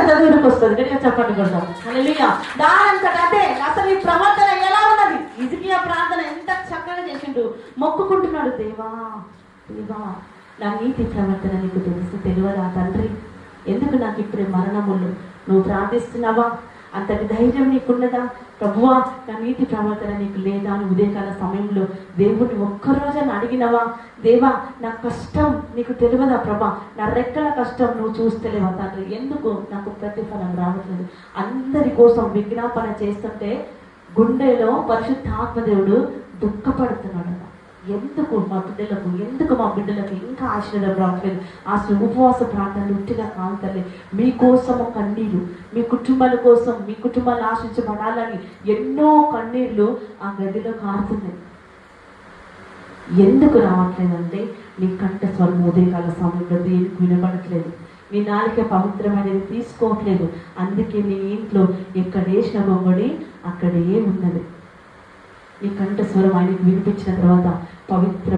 చదువులకు వస్తుంది. గట్టిగా చెప్పండి కొడతాం. హల్లెలూయా. దానంతట అదే అసలు ఈ ప్రవర్తన ఎలా ఉన్నది? హిజ్కియా ప్రార్థన ఎంత చక్కగా చేసిండు. మొక్కుకుంటున్నాడు, దేవా దేవా నా నీతి ప్రవర్తన నీకు తెలియదా తండ్రి? ఎందుకు నాకు ఇప్పుడే మరణములు నువ్వు ప్రార్థిస్తున్నావా? అంతటి ధైర్యం నీకున్నదా? ప్రభువా నా నీతి ప్రవర్తన నీకు లేదా అని ఉదయకాల సమయంలో దేవుడిని ఒక్కరోజని అడిగినవా? దేవా నా కష్టం నీకు తెలియదా ప్రభా? నా రెక్కల కష్టం నువ్వు చూస్తలేవా తండ్రి? ఎందుకు నాకు ప్రతిఫలం రావట్లేదు? అందరి కోసం విజ్ఞాపన చేస్తుంటే గుండెలో పరిశుద్ధాత్మదేవుడు దుఃఖపడుతున్నాడు. ఎందుకు మా బిడ్డలకు ఇంకా ఆశీర్వాదం రావట్లేదు? ఆ ఉపవాస ప్రాంతాలు ఉట్టిగా కాంతలే. మీకోసం కన్నీరు, మీ కుటుంబాల కోసం, మీ కుటుంబాలు ఆశించబడాలని ఎన్నో కన్నీళ్లు ఆ గదిలో కారుతున్నాయి. ఎందుకు రావట్లేదంటే నీ కంఠ స్వరం ఉదయకాల సమయంలో దేనికి వినబడట్లేదు. నీ నాలుక పవిత్రమైనది తీసుకోవట్లేదు. అందుకే నీ ఇంట్లో ఎక్కడేసిన బొమ్మడి అక్కడే ఉన్నది. నీ కంఠ స్వరం ఆయనకు వినిపించిన తర్వాత పవిత్ర